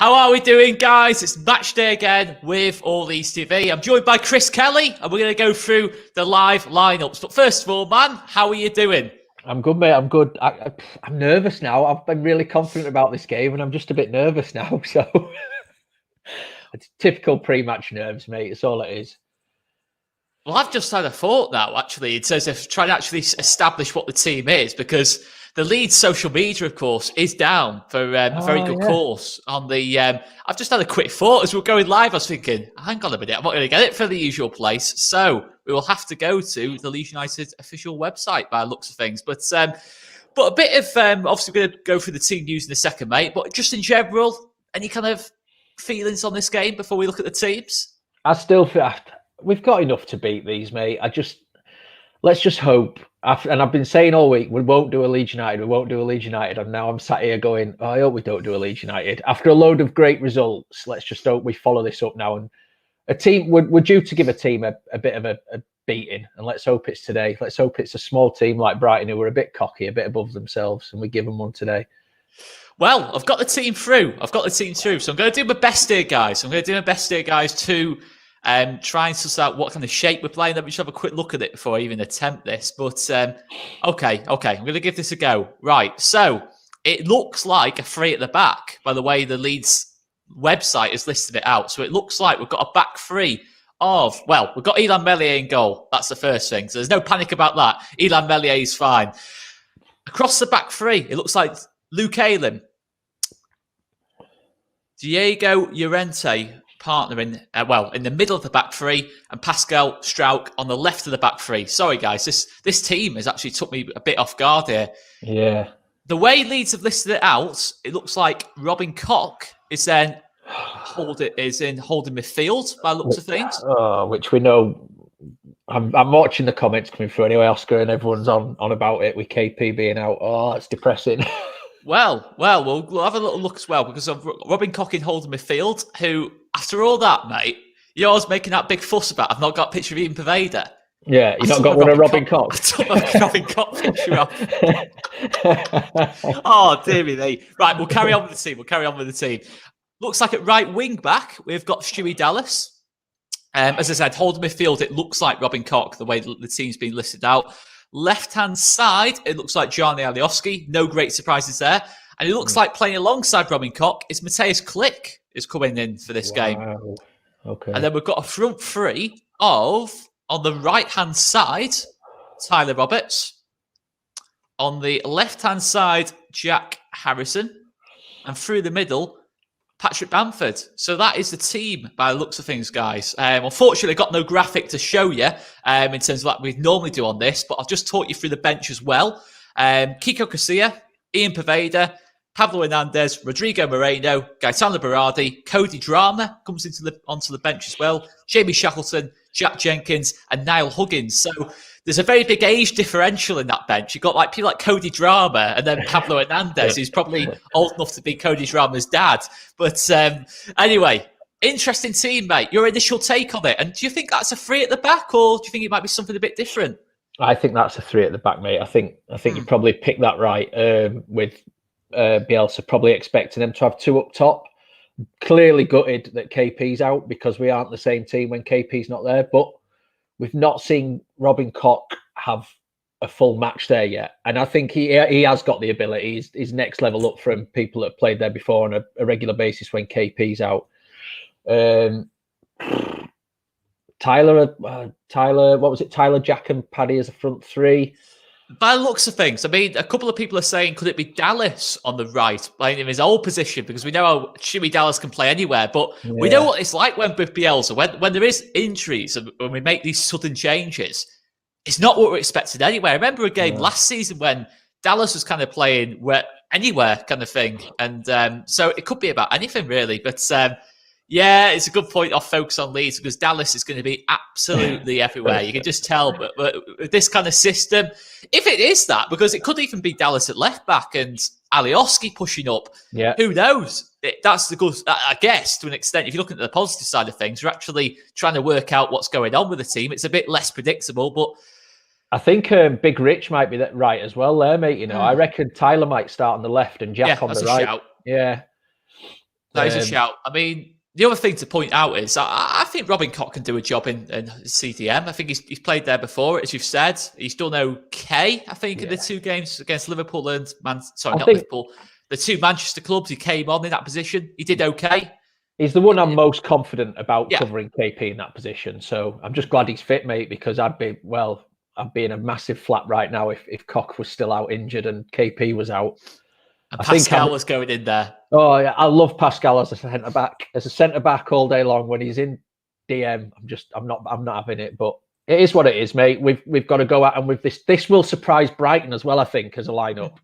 How are we doing, guys? It's Matchday again with All Leeds TV. I'm joined by Chris Kelly, and we're going to go through the live lineups. But first of all, man, how are you doing? I'm good, mate. I'm good. I'm nervous now. I've been really confident about this game, and I'm just a bit nervous now. So it's typical pre-match nerves, mate. It's all it is. Well, I've just had a thought now, actually, in terms of trying to actually establish what the team is, because the Leeds social media, of course, is down for a very good course on the... I've just had a quick thought as we're going live. I was thinking, hang on a minute, I'm not going to get it for the usual place. So we will have to go to the Leeds United official website by the looks of things. But a bit of... obviously, we're going to go through the team news in a second, mate. But just in general, any kind of feelings on this game before we look at the teams? I still feel... We've got enough to beat these, mate. Let's just hope. And I've been saying all week, we won't do a Leeds United. We won't do a Leeds United. And now I'm sat here going, I hope we don't do a Leeds United. After a load of great results, let's just hope we follow this up now. And a team, we're due to give a team a bit of a beating. And let's hope it's today. Let's hope it's a small team like Brighton who are a bit cocky, a bit above themselves. And we give them one today. Well, I've got the team through. So I'm going to do my best here, guys. To try and suss out what kind of shape we're playing. Let me just have a quick look at it before I even attempt this. But, okay. I'm going to give this a go. Right, so it looks like a three at the back, by the way the Leeds website has listed it out. So it looks like we've got a back three of, well, we've got Illan Meslier in goal. That's the first thing. So there's no panic about that. Illan Meslier is fine. Across the back three, it looks like Luke Ayling, Diego Llorente, partnering, in the middle of the back three, and Pascal Struijk on the left of the back three. Sorry, guys, this team has actually took me a bit off guard here. Yeah. The way Leeds have listed it out, it looks like Robin Koch is then holding midfield by the looks of things. Oh, which we know. I'm watching the comments coming through anyway, Oscar, and everyone's on about it with KP being out. Oh, it's depressing. Well, we'll have a little look as well, because of Robin Koch in holding midfield, who, after all that, mate, you're always making that big fuss about, I've not got a picture of Ian Pervader. Yeah, you've not got one of Robin Koch. I took my Robin Koch picture off. Oh, dear me. Right, we'll carry on with the team. Looks like at right wing back, we've got Stewie Dallas. As I said, holding midfield, it looks like Robin Koch, the way the team's been listed out. Left-hand side, it looks like Johnny Alioski. No great surprises there. And it looks like playing alongside Robin Koch is Mateusz Klich is coming in for this game. Okay. And then we've got a front three of, on the right-hand side, Tyler Roberts. On the left-hand side, Jack Harrison. And through the middle, Patrick Bamford. So that is the team by the looks of things, guys. Unfortunately, I've got no graphic to show you in terms of what we normally do on this, but I'll just talk you through the bench as well. Kiko Casilla, Ian Pervader, Pablo Hernandez, Rodrigo Moreno, Gaetano Berardi, Cody Drama comes onto the bench as well, Jamie Shackleton, Jack Jenkins, and Niall Huggins. So there's a very big age differential in that bench. You've got like people like Cody Drama and then Pablo Hernandez, who's probably old enough to be Cody Drama's dad. But anyway, interesting team, mate. Your initial take on it. And do you think that's a three at the back, or do you think it might be something a bit different? I think that's a three at the back, mate. I think you probably picked that right with Bielsa probably expecting them to have two up top. Clearly gutted that KP's out because we aren't the same team when KP's not there. But we've not seen Robin Koch have a full match there yet. And I think he has got the ability. He's next level up from people that have played there before on a regular basis when KP's out. Tyler, what was it? Tyler, Jack and Paddy as a front three. By the looks of things, I mean, a couple of people are saying, could it be Dallas on the right, playing in his old position? Because we know how Stewie Dallas can play anywhere. But we know what it's like with Bielsa. When there is injuries and when we make these sudden changes, it's not what we're expecting anyway. I remember a game last season when Dallas was kind of playing anywhere kind of thing. And so it could be about anything, really. But yeah, it's a good point off focus on Leeds, because Dallas is going to be absolutely everywhere. You can just tell. But with this kind of system, if it is that, because it could even be Dallas at left back and Alioski pushing up. Yeah, who knows? That's the good. I guess to an extent, if you're looking at the positive side of things, you're actually trying to work out what's going on with the team. It's a bit less predictable, but I think Big Rich might be that right as well there, mate. You know, I reckon Tyler might start on the left and Jack on the right. Shout. Yeah. That is a shout. I mean, the other thing to point out is I think Robin Koch can do a job in CDM. I think he's played there before, as you've said. He's done okay, I think, in the 2 games against Liverpool and Liverpool. The 2 Manchester clubs, he came on in that position. He did okay. He's the one I'm most confident about covering KP in that position. So I'm just glad he's fit, mate, because I'd be in a massive flap right now if Koch was still out injured and KP was out. And Pascal was going in there. Oh yeah, I love Pascal as a centre back. As a centre back all day long. When he's in DM, I'm not having it. But it is what it is, mate. We've got to go out and with this. This will surprise Brighton as well, I think, as a lineup.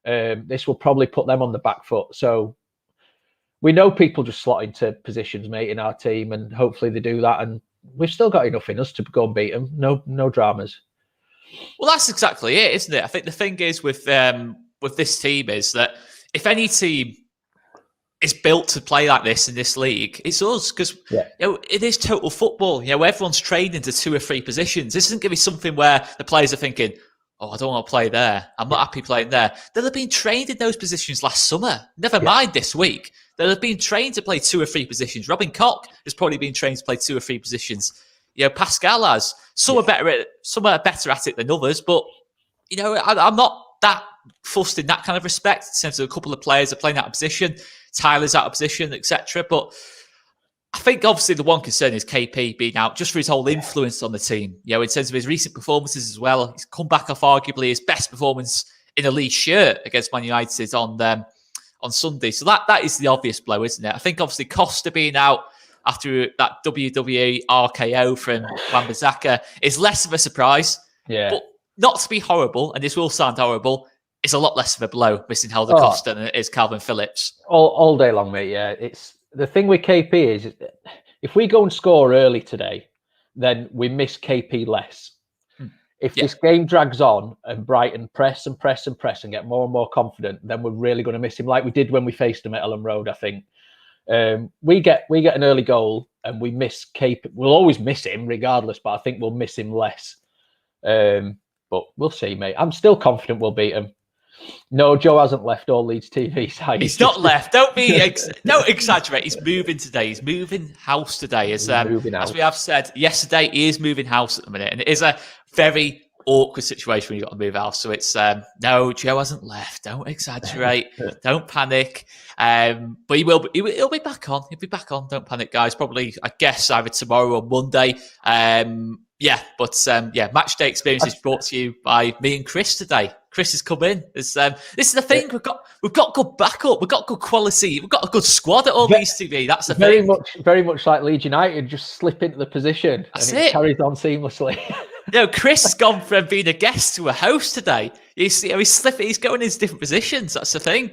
This will probably put them on the back foot. So we know people just slot into positions, mate, in our team, and hopefully they do that. And we've still got enough in us to go and beat them. No dramas. Well, that's exactly it, isn't it? I think the thing is with this team is that if any team is built to play like this in this league, it's us, because it is total football. Everyone's trained into 2 or 3 positions. This isn't going to be something where the players are thinking, oh, I don't want to play there. I'm not happy playing there. They'll have been trained in those positions last summer. Never mind this week. They'll have been trained to play 2 or 3 positions. Robin Koch has probably been trained to play 2 or 3 positions. Pascal has. Some are better at it than others, but I'm not that fussed in that kind of respect. In terms of a couple of players are playing out of position, Tyler's out of position, etc. But I think obviously the one concern is KP being out just for his whole influence on the team. In terms of his recent performances as well. He's come back off arguably his best performance in a Leeds shirt against Man United on Sunday. So that is the obvious blow, isn't it? I think obviously Costa being out after that WWE RKO from Wan-Bissaka is less of a surprise. Yeah. But not to be horrible, and this will sound horrible, it's a lot less of a blow missing Helder Costa than it is Calvin Phillips. All day long, mate. Yeah, it's the thing with KP is if we go and score early today, then we miss KP less. If this game drags on and Brighton press and press and press and get more and more confident, then we're really going to miss him, like we did when we faced him at Ellen Road. I think we get an early goal and we miss KP. We'll always miss him regardless, but I think we'll miss him less. But we'll see, mate. I'm still confident we'll beat him. No, Joe hasn't left all Leeds TV side. He's not left. Don't exaggerate. He's moving today. He's moving house today. As we have said yesterday, he is moving house at the minute, and it is a very awkward situation when you've got to move house. So it's no, Joe hasn't left. Don't exaggerate. Don't panic. But he'll be back on. He'll be back on. Don't panic, guys. Probably, I guess, either tomorrow or Monday. Matchday Experience is brought to you by me and Chris today. Chris has come in. This is the thing. We've got good backup. We've got good quality. We've got a good squad at all Leeds TV. That's the thing. Very much like Leeds United. Just slip into the position. That's and it carries on seamlessly. Chris has gone from being a guest to a host today. He's slipping. He's going into different positions. That's the thing.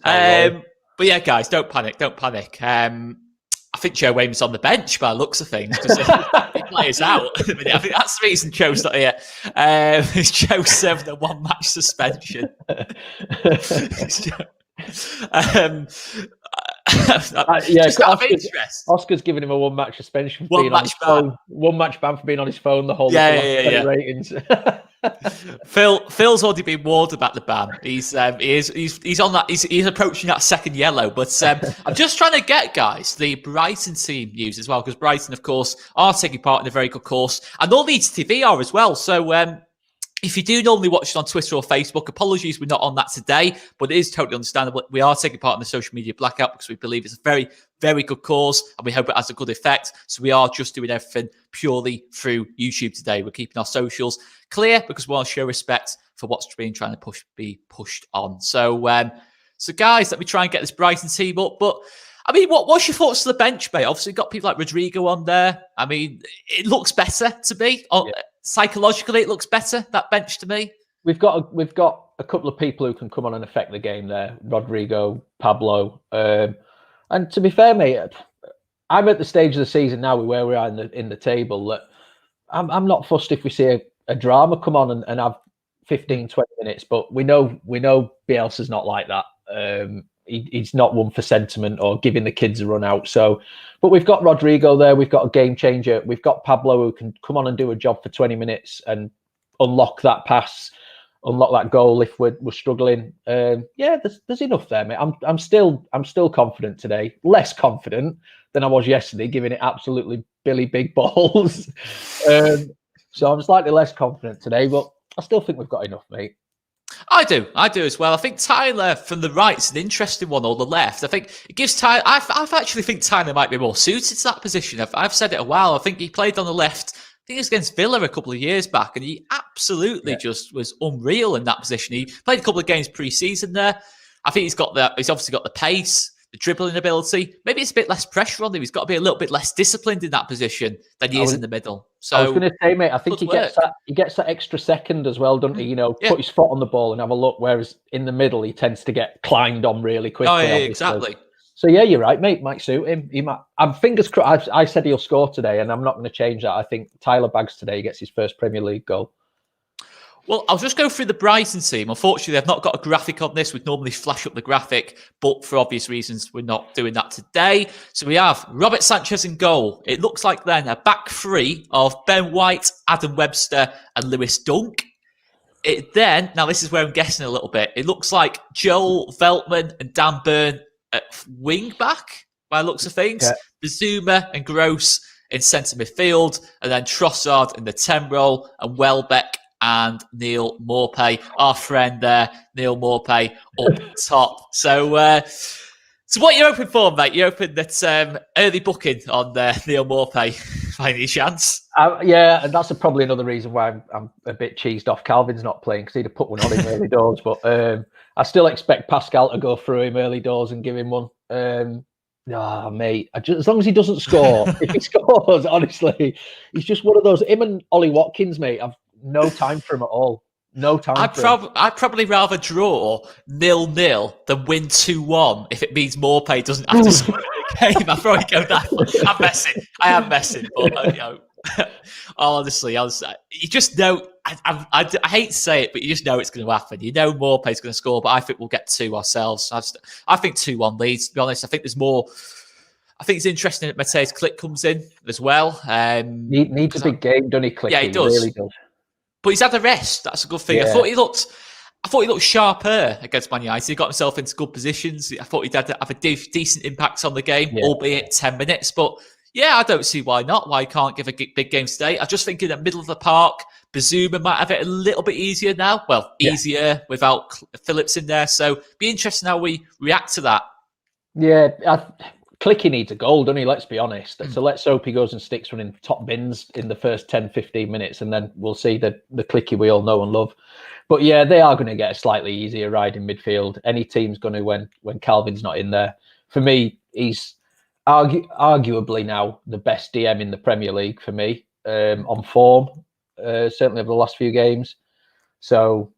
But yeah, guys, don't panic. Don't panic. I think Joe Wayne's on the bench by the looks of things because he plays out. I think that's the reason Joe's not here. Joe served a 1-match suspension. Oscar's given him a 1-match suspension for being on his phone. 1-match ban for being on his phone the whole ratings. Phil's already been warned about the ban. He's on that. He's approaching that second yellow. But I'm just trying to get guys the Brighton team news as well, because Brighton, of course, are taking part in a very good course, and all Leeds TV are as well. So if you do normally watch it on Twitter or Facebook, apologies, we're not on that today, but it is totally understandable. We are taking part in the social media blackout because we believe it's a very, very good cause and we hope it has a good effect. So we are just doing everything purely through YouTube today. We're keeping our socials clear because we want to show respect for what's been trying to be pushed on. So guys, let me try and get this Brighton team up. But I mean, what's your thoughts to the bench, mate? Obviously, you've got people like Rodrigo on there. I mean, it looks better to me. Psychologically, it looks better, that bench to me. We've got a couple of people who can come on and affect the game there. Rodrigo, Pablo. And to be fair, mate, I'm at the stage of the season now where we are in the table that I'm not fussed if we see a drama come on and have 15, 20 minutes. But we know Bielsa's not like that. He's not one for sentiment or giving the kids a run out. So, but we've got Rodrigo there. We've got a game changer. We've got Pablo who can come on and do a job for 20 minutes and unlock that pass. unlock that goal if we're struggling. Yeah, there's enough there, mate. I'm still confident today. Less confident than I was yesterday, giving it absolutely Billy big balls. So I'm slightly less confident today, but I still think we've got enough, mate. I do as well. I think Tyler from the right's an interesting one, or the left. I think it gives Tyler. I actually think Tyler might be more suited to that position. I've said it a while. I think he played on the left. I think it was against Villa a couple of years back, and he absolutely just was unreal in that position. He played a couple of games pre-season there. I think he's obviously got the pace, the dribbling ability. Maybe it's a bit less pressure on him. He's got to be a little bit less disciplined in that position than he is in the middle. So I was going to say, mate, I think he gets that extra second as well, doesn't he? You know, put his foot on the ball and have a look. Whereas in the middle, he tends to get climbed on really quickly. Oh, yeah, exactly. So yeah, you're right, mate. Might suit him. He might. I'm fingers crossed. I said he'll score today, and I'm not going to change that. I think Tyler Baggs today gets his first Premier League goal. Well, I'll just go through the Brighton team. Unfortunately, they've not got a graphic on this. We'd normally flash up the graphic, but for obvious reasons, we're not doing that today. So we have Robert Sanchez in goal. It looks like then a back three of Ben White, Adam Webster, and Lewis Dunk. Now this is where I'm guessing a little bit. It looks like Joel Veltman and Dan Burn at wing back, by the looks of things. Yeah. Bazuma and Gross in centre midfield, and then Trossard in the 10 role, and Welbeck and Neil Maupay, our friend there, Neil Maupay, up top. So what you're hoping for, mate? You're hoping that early booking on Neil Maupay by any chance? Yeah, and that's probably another reason why I'm a bit cheesed off. Calvin's not playing because he'd have put one on him early doors. But I still expect Pascal to go through him early doors and give him one. Mate, as long as he doesn't score. If he scores, honestly, he's just one of those. Him and Ollie Watkins, mate, I've no time for him at all. No time I'd probably rather draw 0-0 than win 2-1 if it means Maupay doesn't have to score in the game. I'd probably go that way. I am messing. But, you know, honestly, you just know, I hate to say it, but you just know it's going to happen. You know Maupay's going to score, but I think we'll get 2 ourselves. I think 2-1 Leeds, to be honest. I think there's more. I think it's interesting that Matthäus Klick comes in as well. Needs a big game, doesn't he, Klick? Yeah, he does. Really does. But he's had a rest. That's a good thing. Yeah. I thought he looked sharper against Man United. He got himself into good positions. I thought he'd have a decent impact on the game, albeit 10 minutes. But yeah, I don't see why not. Why he can't give a big game today. I just think in the middle of the park, Bazuma might have it a little bit easier now. Well, easier without Phillips in there. So be interesting how we react to that. Yeah, Clicky needs a goal, doesn't he? Let's be honest. So let's hope he goes and sticks one in top bins in the first 10, 15 minutes, and then we'll see the Clicky we all know and love. But yeah, they are going to get a slightly easier ride in midfield. Any team's going to when Calvin's not in there. For me, he's arguably now the best DM in the Premier League for me, on form, certainly over the last few games. So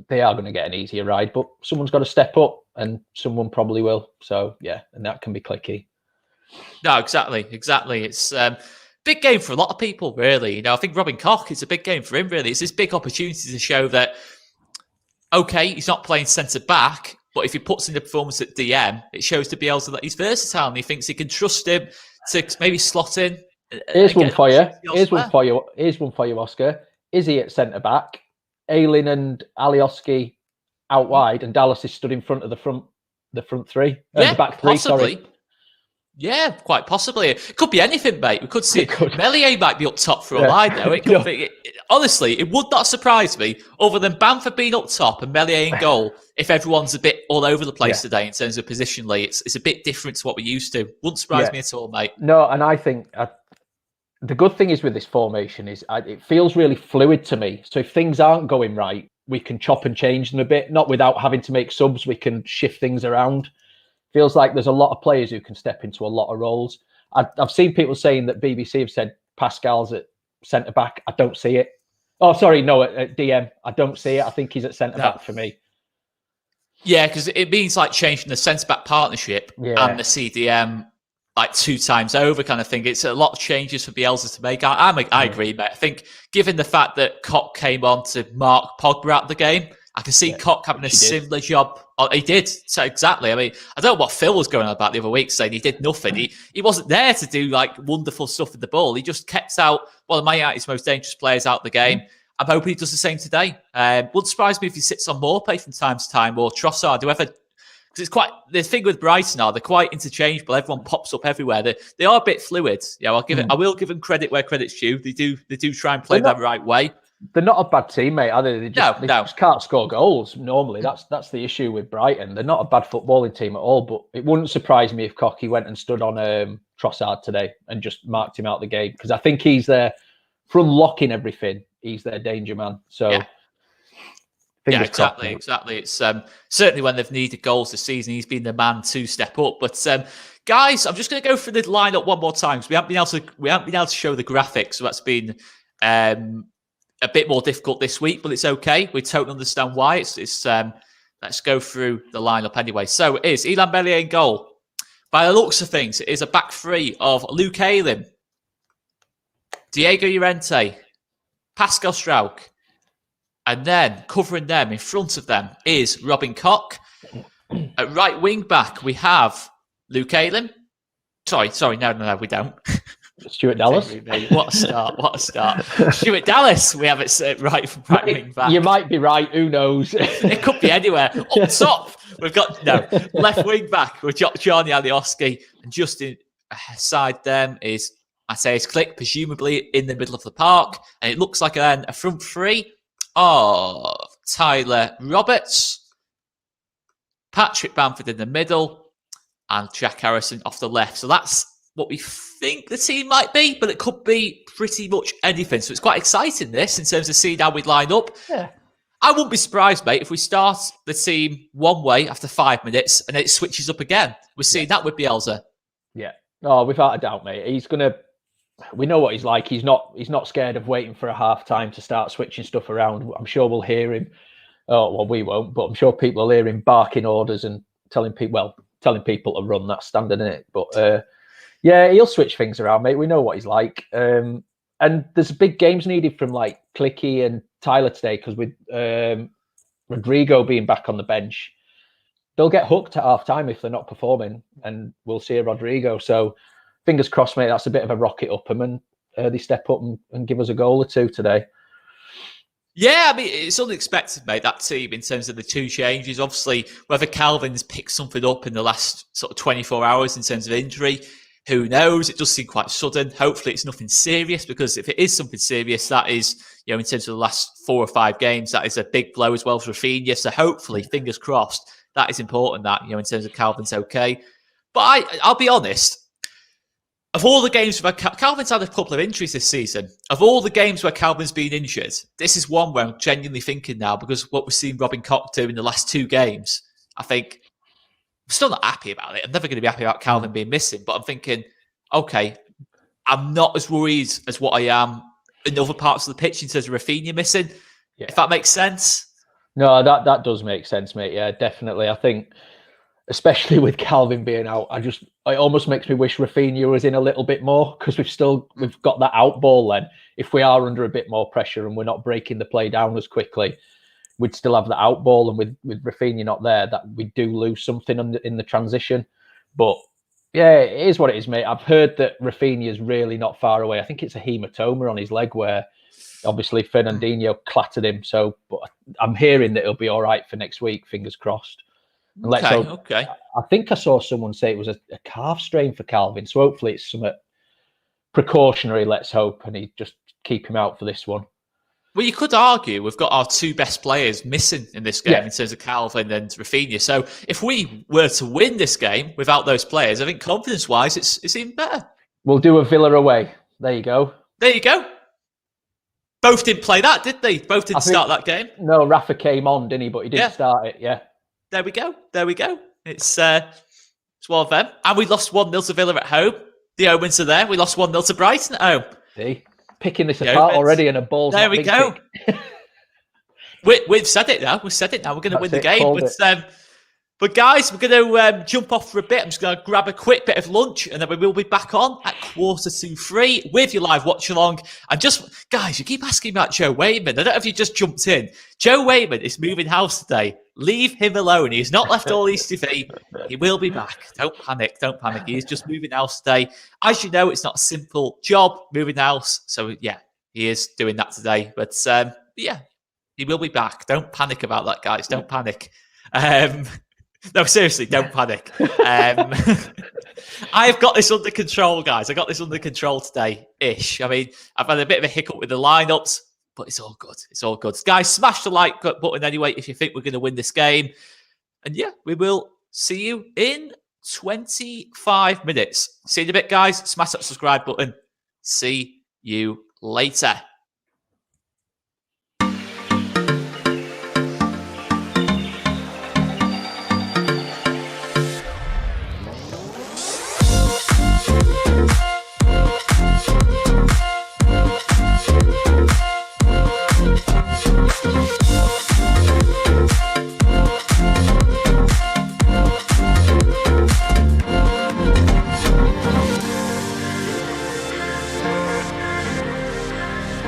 they are going to get an easier ride, but someone's got to step up, and someone probably will. So yeah, and that can be Clicky. No, exactly. It's big game for a lot of people, really. You know, I think Robin Koch, it's a big game for him, really. It's this big opportunity to show that, okay, he's not playing centre back, but if he puts in the performance at DM, it shows to Bielsa that he's versatile and he thinks he can trust him to maybe slot in. Here's one for you. Here's one for you, Oscar. Is he at centre back? Aylin and Alioski out wide, and Dallas is stood in front of the front three. The back three, possibly. Sorry. Yeah, quite possibly. It could be anything, mate. We could see Meslier might be up top for all I know. It could be. Honestly, it would not surprise me, other than Bamford being up top and Meslier in goal, if everyone's a bit all over the place today in terms of positionally. It's a bit different to what we're used to. Wouldn't surprise me at all, mate. No, and I think the good thing is with this formation is it feels really fluid to me. So if things aren't going right, we can chop and change them a bit, not without having to make subs. We can shift things around. Feels like there's a lot of players who can step into a lot of roles. I've seen people saying that BBC have said Pascal's at centre back. I don't see it. Oh, sorry, no, at DM. I don't see it. I think he's at centre back for me. Yeah, because it means like changing the centre back partnership and the CDM like 2 times over, kind of thing. It's a lot of changes for Bielsa to make. I agree, mate. I think given the fact that Koch came on to mark Pogba out of the game, I can see Koch having a similar job. Oh, he did. So exactly. I mean, I don't know what Phil was going on about the other week, saying he did nothing. He wasn't there to do like wonderful stuff with the ball. He just kept out one of Man United's most dangerous players out of the game. I'm hoping he does the same today. Wouldn't surprise me if he sits on Morpay from time to time, or Trossard, whoever. Because it's quite the thing with Brighton are they're quite interchangeable. Everyone pops up everywhere. They are a bit fluid. Yeah, I will give them credit where credit's due. They do try and play that right way. They're not a bad teammate, are they? They just can't score goals normally. That's the issue with Brighton. They're not a bad footballing team at all. But it wouldn't surprise me if Cocky went and stood on Trossard today and just marked him out the game, because I think he's there for unlocking everything. He's their danger man. So. Yeah. Exactly. It's certainly when they've needed goals this season, he's been the man to step up. But guys, I'm just going to go through the lineup one more time, because we haven't been able to show the graphics, so that's been a bit more difficult this week. But it's okay. We totally understand why. It's let's go through the lineup anyway. So it is Illan Meslier in goal. By the looks of things, it is a back three of Luke Ayling, Diego Llorente, Pascal Struijk. And then covering them in front of them is Robin Koch. At right wing back, we have Luke Ayling. Sorry, no, we don't. Stuart Dallas. What a start. Stuart Dallas, we have it right wing back. You might be right, who knows? It could be anywhere. Up top, we've got left wing back with Johnny Alioski. And just inside them is Matthijs Klick, presumably in the middle of the park. And it looks like a front three of Tyler Roberts, Patrick Bamford in the middle, and Jack Harrison off the left. So that's what we think the team might be, but it could be pretty much anything. So it's quite exciting, this, in terms of seeing how we'd line up. Yeah. I wouldn't be surprised, mate, if we start the team one way after 5 minutes and it switches up again. We're seeing that with Bielsa. Yeah. Oh, without a doubt, mate. He's going to... We know what he's like. He's not scared of waiting for a half time to start switching stuff around. I'm sure we'll hear him. Oh, well, we won't, but I'm sure people will hear him barking orders and telling people to run. That's standard, isn't it? But yeah, he'll switch things around, mate. We know what he's like. And there's big games needed from like Clicky and Tyler today, because with Rodrigo being back on the bench, they'll get hooked at half time if they're not performing, and we'll see a Rodrigo. So fingers crossed, mate. That's a bit of a rocket up them, and they step up and give us a goal or two today. Yeah, I mean, it's unexpected, mate, that team, in terms of the two changes. Obviously, whether Calvin's picked something up in the last sort of 24 hours in terms of injury, who knows? It does seem quite sudden. Hopefully it's nothing serious, because if it is something serious, that is, in terms of the last 4 or 5 games, that is a big blow as well for Rafinha. So hopefully, fingers crossed, that is important, that, in terms of Calvin's okay. But I'll be honest, of all the games where Calvin's had a couple of injuries this season, of all the games where Calvin's been injured, this is one where I'm genuinely thinking now, because what we've seen Robin Koch do in the last 2 games, I think I'm still not happy about it. I'm never going to be happy about Calvin being missing, but I'm thinking, okay, I'm not as worried as what I am in other parts of the pitch in terms of Rafinha missing, if that makes sense. No, that does make sense, mate. Yeah, definitely. I think, especially with Calvin being out, it almost makes me wish Rafinha was in a little bit more, because we've got that out ball then. If we are under a bit more pressure and we're not breaking the play down as quickly, we'd still have the out ball. And with Rafinha not there, that we do lose something in the transition. But yeah, it is what it is, mate. I've heard that Rafinha is really not far away. I think it's a hematoma on his leg, where obviously Fernandinho clattered him. So, but I'm hearing that he'll be all right for next week. Fingers crossed. And Okay. I think I saw someone say it was a calf strain for Calvin. So hopefully it's something precautionary, let's hope, and he just keep him out for this one. Well, you could argue we've got our 2 best players missing in this game in terms of Calvin and Rafinha. So if we were to win this game without those players, I think confidence-wise, it's even better. We'll do a Villa away. There you go. Both didn't play that, did they? Both didn't start that game. No, Rafa came on, didn't he? But he didn't start it, There we go. It's one of them. And we lost 1-0 to Villa at home. The omens are there. We lost 1-0 to Brighton at home. See? Picking this apart already, and a ball's there we go. We've said it now. We're going to win the game. But guys, we're going to jump off for a bit. I'm just going to grab a quick bit of lunch, and then we will be back on at 2:45 with your live watch along. And just, guys, you keep asking about Joe Wayman. I don't know if you just jumped in. Joe Wayman is moving house today. Leave him alone. He's not left all East TV. He will be back. Don't panic. He is just moving house today. As you know, it's not a simple job moving house. So yeah, he is doing that today. But yeah, he will be back. Don't panic about that, guys. Don't panic. No, seriously, don't panic. I've got this under control, guys. I got this under control today-ish. I mean, I've had a bit of a hiccup with the lineups, but it's all good. It's all good. Guys, smash the like button anyway if you think we're going to win this game. And yeah, we will see you in 25 minutes. See you in a bit, guys. Smash that subscribe button. See you later.